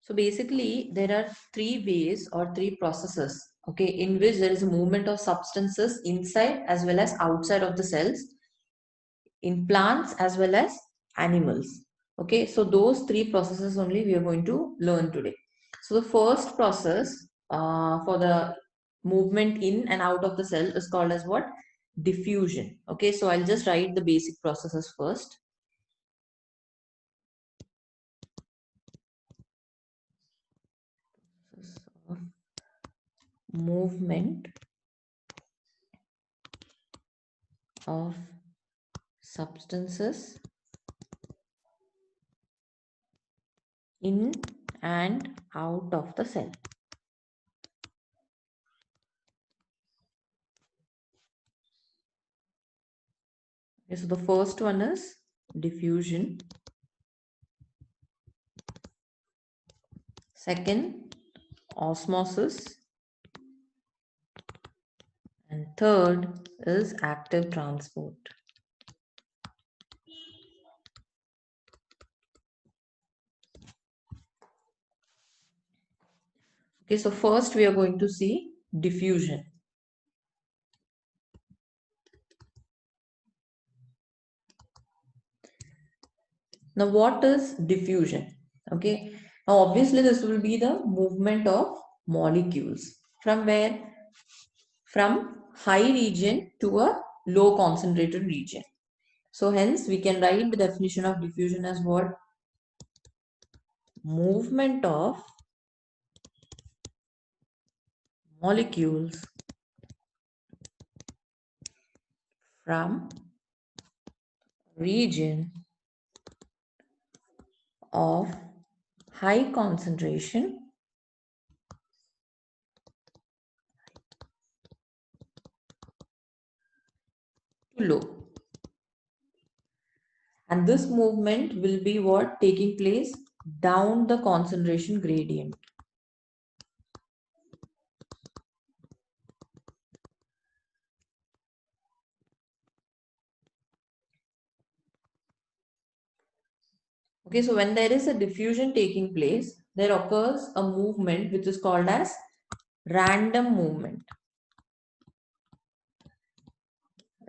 So basically, there are three ways or three processes, okay, in which there is a movement of substances inside as well as outside of the cells in plants as well as animals. Okay, so those three processes only we are going to learn today. So the first process for the movement in and out of the cell is called as what? Diffusion. Okay, so I'll just write the basic processes first. Movement of substances in and out of the cell. Okay, so the first one is diffusion. Second, osmosis. And third is active transport. Okay, so first we are going to see diffusion. Now, what is diffusion? Okay, now obviously this will be the movement of molecules from where? From high region to a low concentrated region. So hence we can write the definition of diffusion as what? Movement of molecules from region of high concentration to low. And this movement will be what? Taking place down the concentration gradient. Okay, so when there is a diffusion taking place, there occurs a movement which is called as random movement.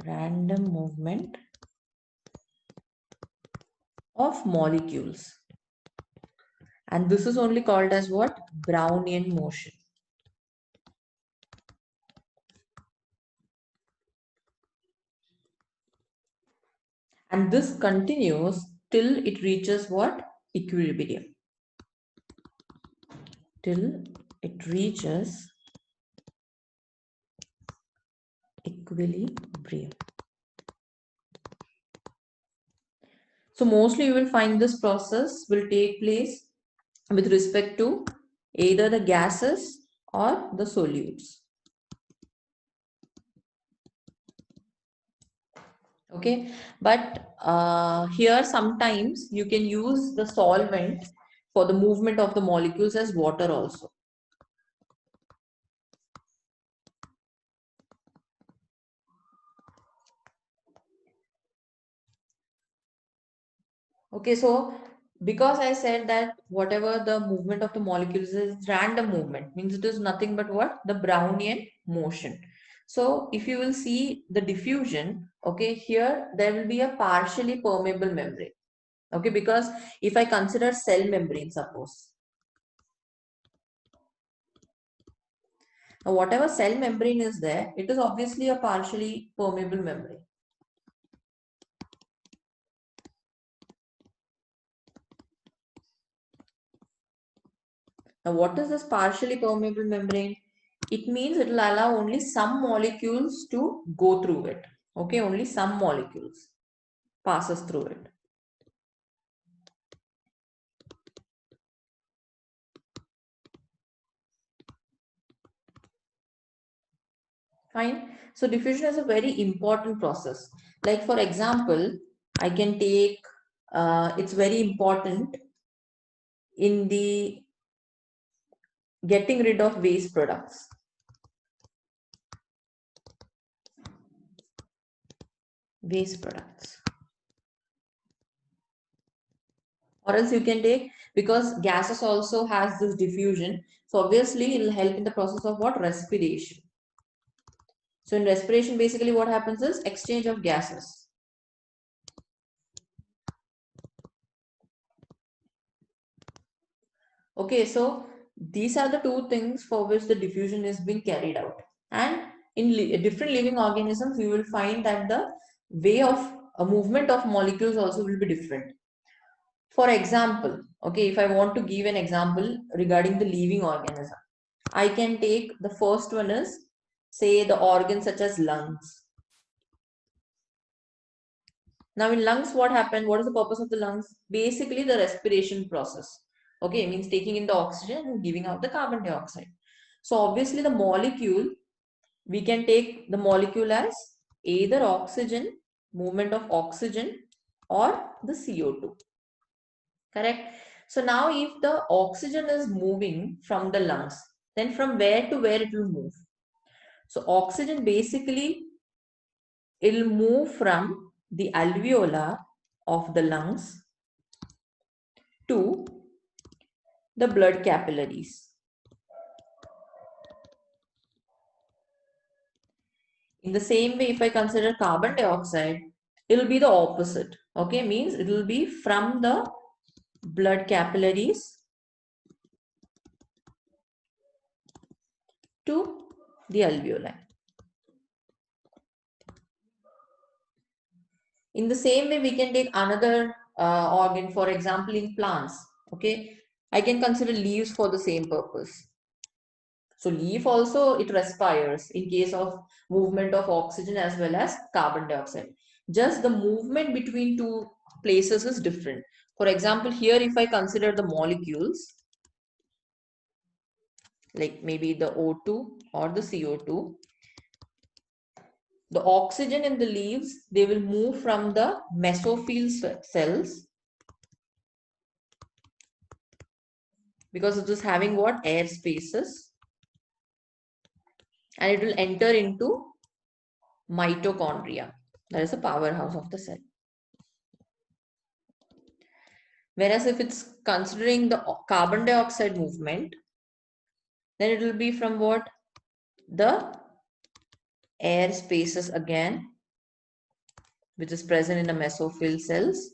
Random movement of molecules. And this is only called as what? Brownian motion. And this continues till it reaches what? Equilibrium. Till it reaches equilibrium. So mostly you will find this process will take place with respect to either the gases or the solutes. Okay, but here sometimes you can use the solvent for the movement of the molecules as water also. Okay, so because I said that whatever the movement of the molecules is random movement, means it is nothing but what? The Brownian motion. So if you will see the diffusion, okay, here there will be a partially permeable membrane. Okay, because if I consider cell membrane, suppose. Now, whatever cell membrane is there, it is obviously a partially permeable membrane. Now, what is this partially permeable membrane? It means it will allow only some molecules to go through it. Okay, only some molecules passes through it. Fine. So diffusion is a very important process. Like for example, I can take, it's very important in the getting rid of waste products. Waste products. Or else you can take, because gases also has this diffusion, so obviously it will help in the process of what? Respiration. So in respiration, basically what happens is exchange of gases. Okay, so these are the two things for which the diffusion is being carried out. And in different living organisms, you will find that the way of a movement of molecules also will be different. For example, okay, if I want to give an example regarding the living organism, I can take the first one is, say, the organs such as lungs. Now in lungs, what happened? What is the purpose of the lungs? Basically the respiration process. Okay, it means taking in the oxygen and giving out the carbon dioxide. So obviously the molecule, we can take the molecule as either oxygen, movement of oxygen, or the CO2. Correct? So now if the oxygen is moving from the lungs, then from where to where it will move? So oxygen basically, it will move from the alveolar of the lungs to the blood capillaries. In the same way, if I consider carbon dioxide, it will be the opposite. Okay, means it will be from the blood capillaries to the alveoli. In the same way, we can take another organ, for example, in plants. Okay, I can consider leaves for the same purpose. So leaf also, it respires in case of movement of oxygen as well as carbon dioxide. Just the movement between two places is different. For example, here if I consider the molecules, like maybe the O2 or the CO2, the oxygen in the leaves, they will move from the mesophyll cells, because it is having what? Air spaces, and it will enter into mitochondria. That is the powerhouse of the cell. Whereas if it's considering the carbon dioxide movement, then it will be from what? The air spaces again, which is present in the mesophyll cells.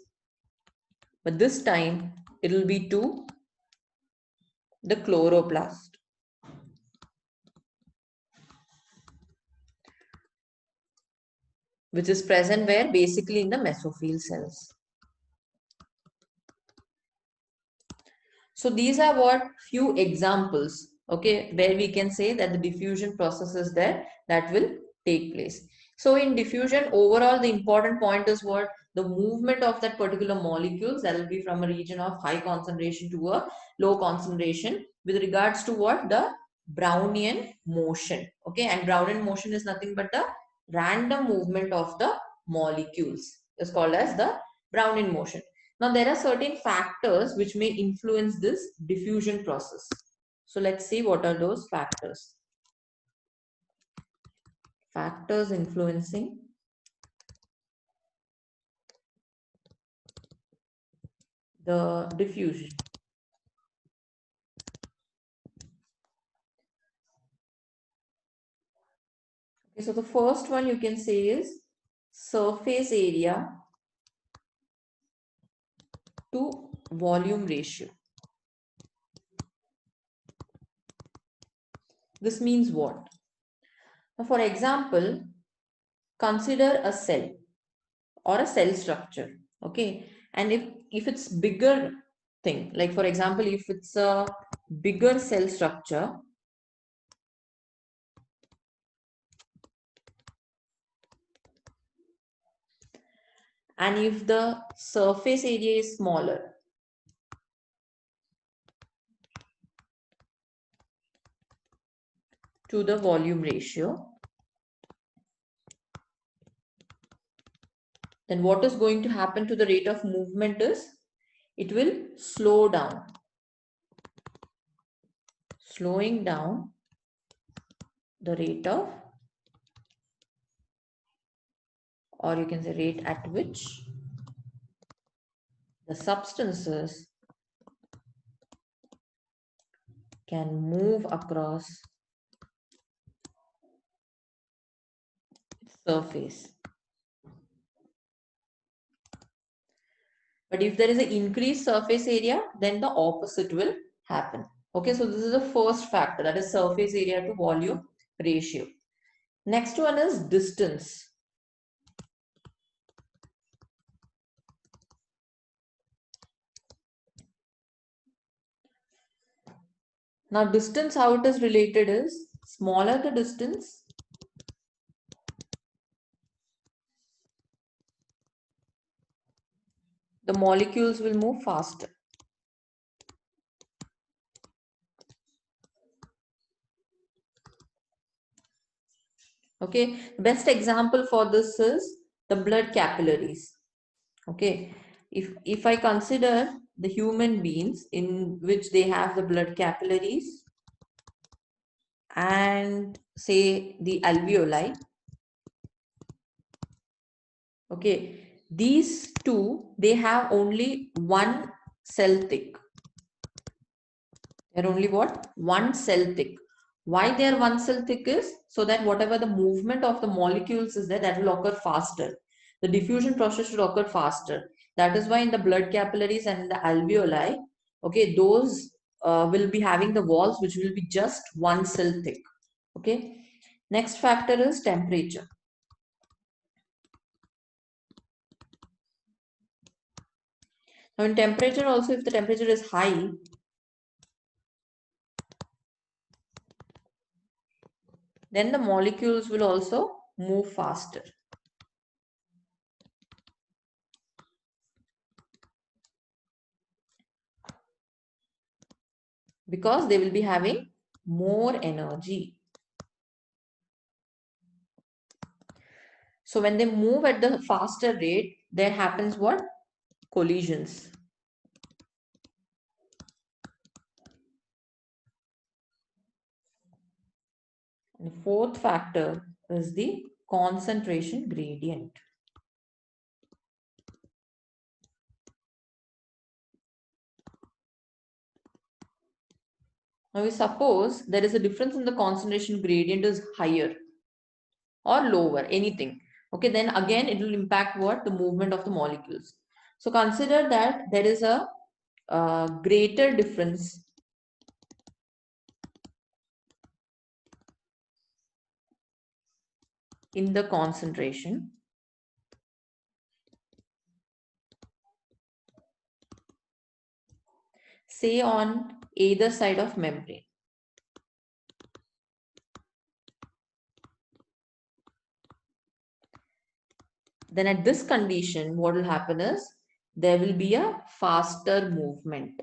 But this time it will be to the chloroplast. Which is present where? Basically in the mesophyll cells. So these are what few examples, okay, where we can say that the diffusion process is there that will take place. So in diffusion, overall, the important point is what? The movement of that particular molecules, that will be from a region of high concentration to a low concentration with regards to what? The Brownian motion. Okay, and Brownian motion is nothing but the random movement of the molecules. It's called as the Brownian motion. Now, there are certain factors which may influence this diffusion process. So, let's see what are those factors. Factors influencing the diffusion. Okay, so the first one you can say is surface area to volume ratio. This means what? Now, for example, consider a cell or a cell structure. Okay, and if it's bigger thing, like for example, if it's a bigger cell structure, and if the surface area is smaller, to the volume ratio, then what is going to happen to the rate of movement is it will slow down. Slowing down the rate of, or you can say rate at which the substances can move across surface. But if there is an increased surface area, then the opposite will happen. Okay, so this is the first factor, that is surface area to volume ratio. Next one is distance. Now distance, how it is related is, smaller the distance, the molecules will move faster. Okay, best example for this is the blood capillaries. Okay, if I consider the human beings in which they have the blood capillaries and say the alveoli, okay, these two, they have only one cell thick. They're only what? One cell thick. Why they are one cell thick is so that whatever the movement of the molecules is there, that will occur faster. The diffusion process should occur faster. That is why in the blood capillaries and in the alveoli, okay, those will be having the walls which will be just one cell thick. Okay. Next factor is temperature. Now in temperature also, if the temperature is high, then the molecules will also move faster. Because they will be having more energy. So when they move at the faster rate, there happens what? Collisions. And the fourth factor is the concentration gradient. Now we suppose there is a difference in the concentration gradient is higher or lower, anything. Okay, then again it will impact what? The movement of the molecules. So consider that there is a greater difference in the concentration. Say on either side of membrane. Then at this condition, what will happen is there will be a faster movement.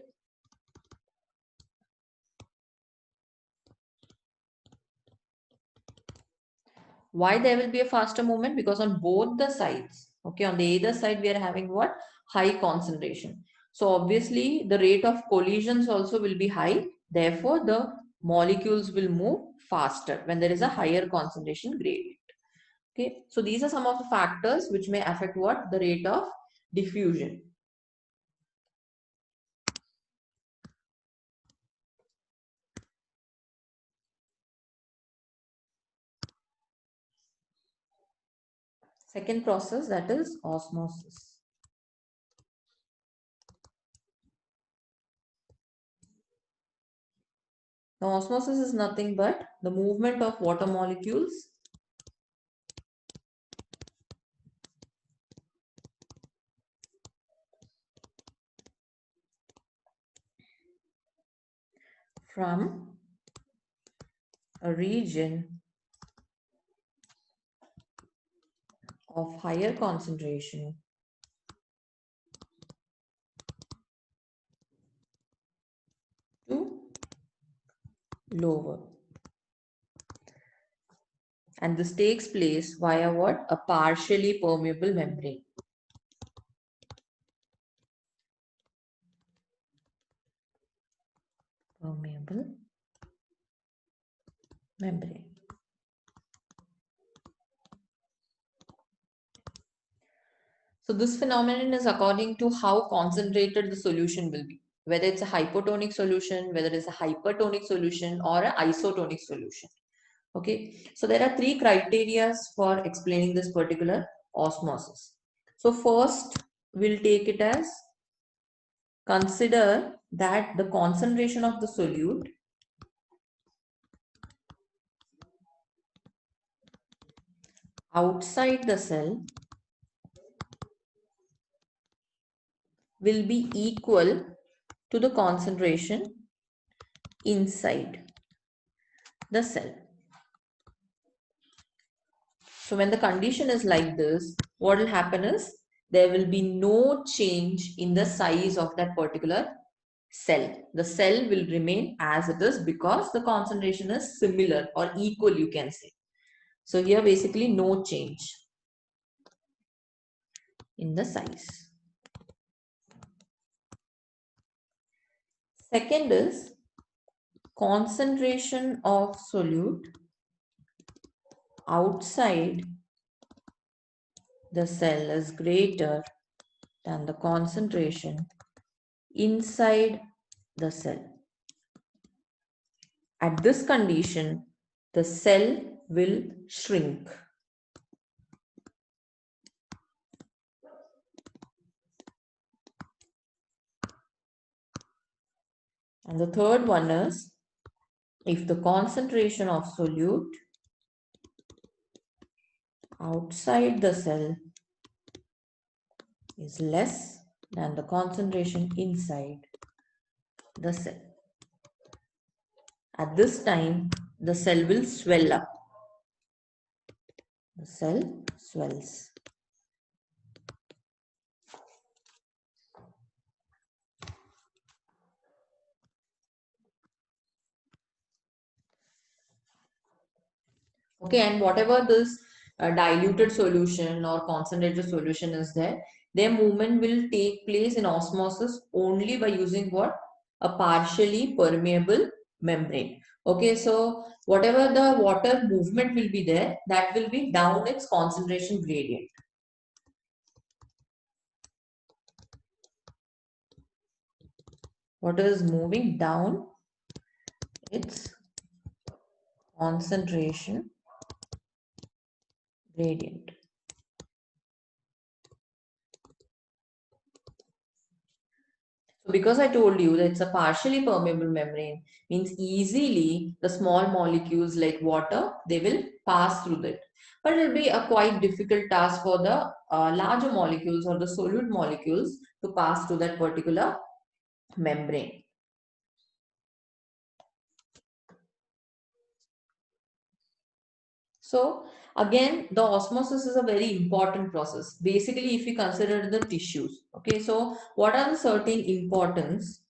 Why there will be a faster movement? Because on both the sides, okay, on the either side, we are having what? High concentration. So obviously the rate of collisions also will be high. Therefore, the molecules will move faster when there is a higher concentration gradient. Okay, so these are some of the factors which may affect what? The rate of diffusion. Second process, that is osmosis. Now, osmosis is nothing but the movement of water molecules from a region of higher concentration to lower. And this takes place via what? A partially permeable membrane. Permeable membrane. So this phenomenon is according to how concentrated the solution will be, whether it's a hypotonic solution, whether it's a hypertonic solution or an isotonic solution. Okay, so there are three criteria for explaining this particular osmosis. So first, we'll take it as, consider that the concentration of the solute outside the cell will be equal to the concentration inside the cell. So when the condition is like this, what will happen is there will be no change in the size of that particular cell. The cell will remain as it is because the concentration is similar or equal, you can say. So here basically no change in the size. Second is concentration of solute outside the cell is greater than the concentration inside the cell. At this condition, the cell will shrink. And the third one is, if the concentration of solute outside the cell is less than the concentration inside the cell. At this time, the cell will swell up. The cell swells. Okay, and whatever this diluted solution or concentrated solution is there, their movement will take place in osmosis only by using what? A partially permeable membrane. Okay, so whatever the water movement will be there, that will be down its concentration gradient. Water is moving down its concentration gradient. So because I told you that it's a partially permeable membrane, means easily the small molecules like water, they will pass through it. But it will be a quite difficult task for the larger molecules or the solute molecules to pass through that particular membrane. So again, the osmosis is a very important process. Basically, if you consider the tissues, okay, so what are the certain importance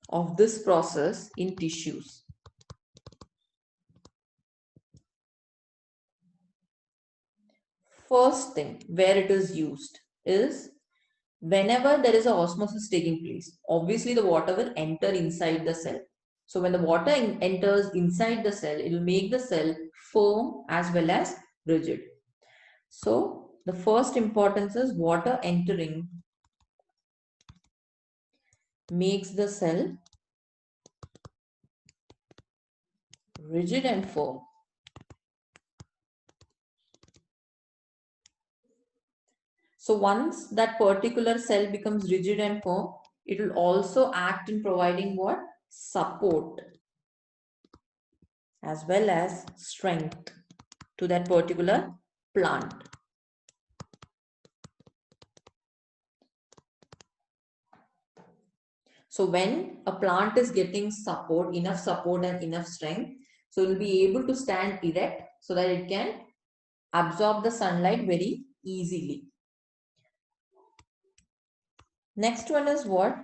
of this process in tissues? First thing where it is used is whenever there is a osmosis taking place, obviously the water will enter inside the cell. So when the water enters inside the cell, it will make the cell firm as well as rigid. So the first importance is water entering makes the cell rigid and firm. So once that particular cell becomes rigid and firm, it will also act in providing what? Support as well as strength to that particular plant. So when a plant is getting support, enough support and enough strength, so it will be able to stand erect so that it can absorb the sunlight very easily. Next one is what?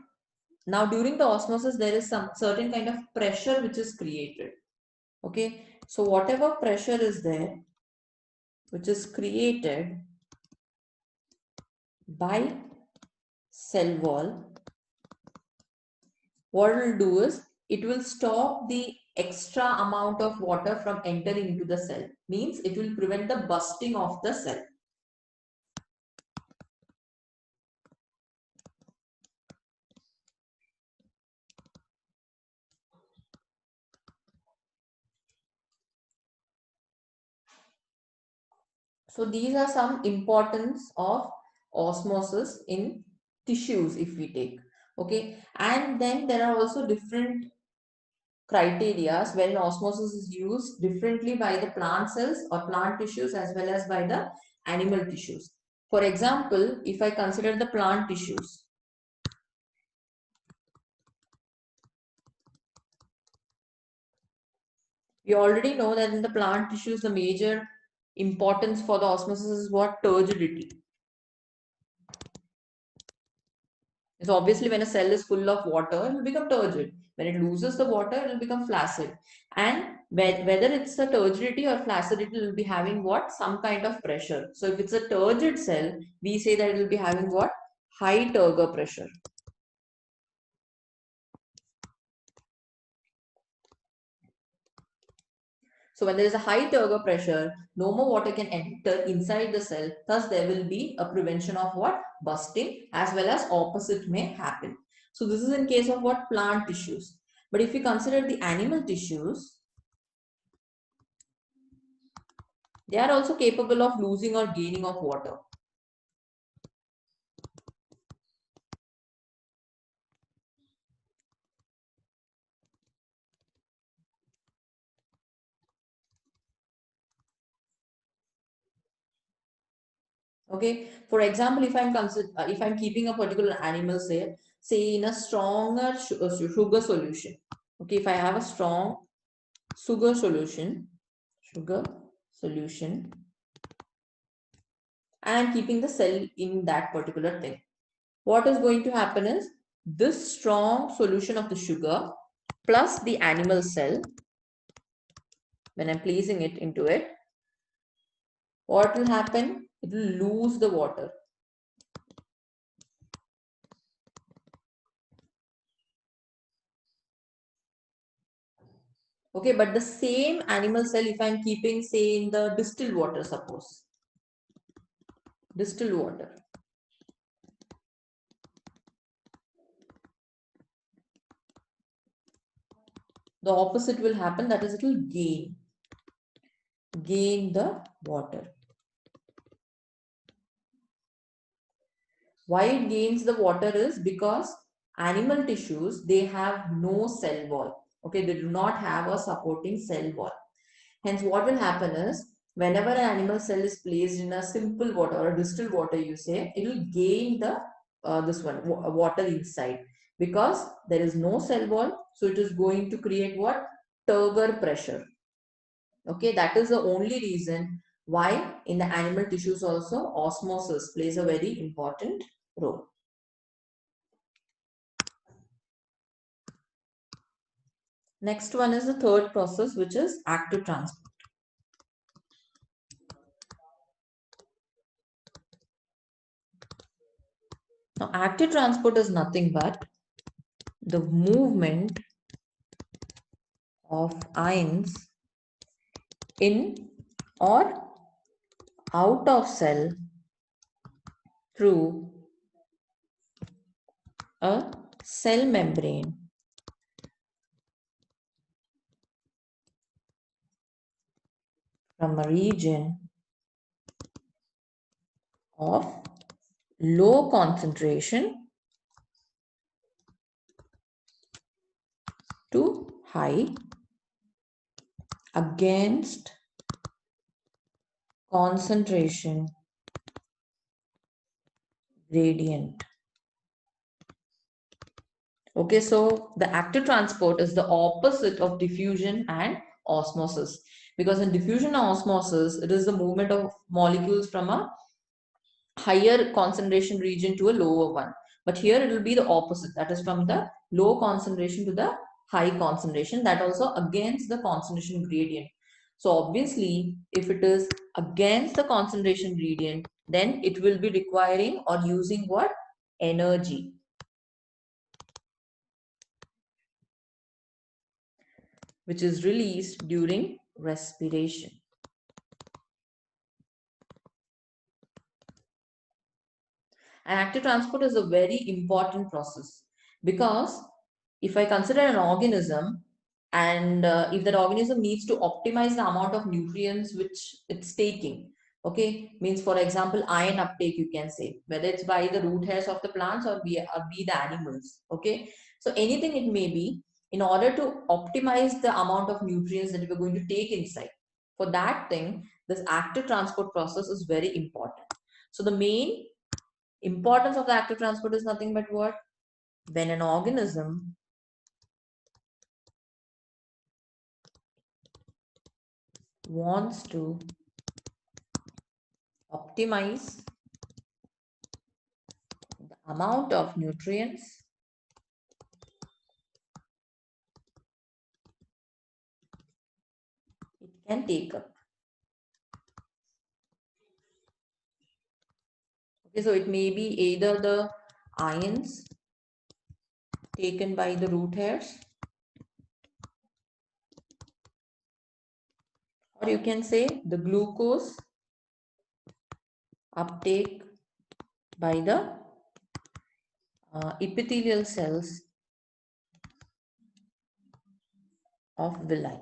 Now during the osmosis, there is some certain kind of pressure which is created. Okay, so whatever pressure is there, which is created by cell wall, what it will do is it will stop the extra amount of water from entering into the cell. Means it will prevent the bursting of the cell. So these are some importance of osmosis in tissues if we take. Okay, and then there are also different criteria when osmosis is used differently by the plant cells or plant tissues as well as by the animal tissues. For example, if I consider the plant tissues, we already know that in the plant tissues, the major importance for the osmosis is what? Turgidity. So obviously when a cell is full of water, it will become turgid. When it loses the water, it will become flaccid. And whether it's a turgidity or flaccidity, it will be having what? Some kind of pressure. So if it's a turgid cell, we say that it will be having what? High turgor pressure. So when there is a high turgor pressure, no more water can enter inside the cell. Thus, there will be a prevention of what? Bursting, as well as opposite may happen. So this is in case of what? Plant tissues. But if you consider the animal tissues, they are also capable of losing or gaining of water. Okay. For example, if I'm keeping a particular animal, say in a stronger sugar solution. Okay. If I have a strong sugar solution, and I'm keeping the cell in that particular thing, what is going to happen is this strong solution of the sugar plus the animal cell, when I'm placing it into it, what will happen? It will lose the water. Okay, but the same animal cell, if I'm keeping, say, in the distilled water, suppose, distilled water, the opposite will happen, that is, it will gain the water. Why it gains the water is because animal tissues, they have no cell wall. Okay, they do not have a supporting cell wall. Hence, what will happen is whenever an animal cell is placed in a simple water or a distilled water, you say, it will gain the water inside because there is no cell wall. So it is going to create what? Turgor pressure. Okay, that is the only reason why in the animal tissues also osmosis plays a very important role. Next one is the third process, which is active transport. Now, active transport is nothing but the movement of ions in or out of cell through a cell membrane from a region of low concentration to high against concentration gradient. Okay, so the active transport is the opposite of diffusion and osmosis, because in diffusion and osmosis, it is the movement of molecules from a higher concentration region to a lower one. But here it will be the opposite, that is from the low concentration to the high concentration, that also against the concentration gradient. So obviously, if it is against the concentration gradient, then it will be requiring or using what? Energy. which is released during respiration. And active transport is a very important process because if I consider an organism and if that organism needs to optimize the amount of nutrients which it's taking, okay, means for example, iron uptake, you can say, whether it's by the root hairs of the plants or be the animals, okay. So anything it may be, in order to optimize the amount of nutrients that we're going to take inside, for that thing, this active transport process is very important. So the main importance of the active transport is nothing but what? When an organism wants to optimize the amount of nutrients it can take up. Okay, so it may be either the ions taken by the root hairs, or you can say the glucose uptake by the epithelial cells of villi.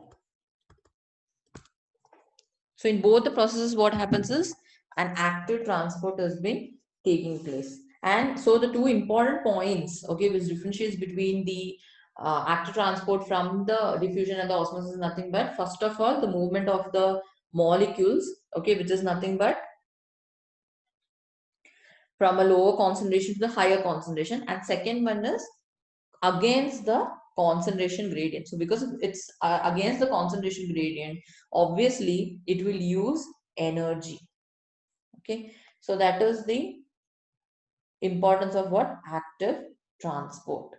So in both the processes, what happens is an active transport has been taking place. And so the two important points, okay, which differentiates between the active transport from the diffusion and the osmosis is nothing but, first of all, the movement of the molecules, okay, which is nothing but from a lower concentration to the higher concentration. And second one is against the concentration gradient. So because it's against the concentration gradient, obviously it will use energy. Okay, so that is the importance of what? Active transport.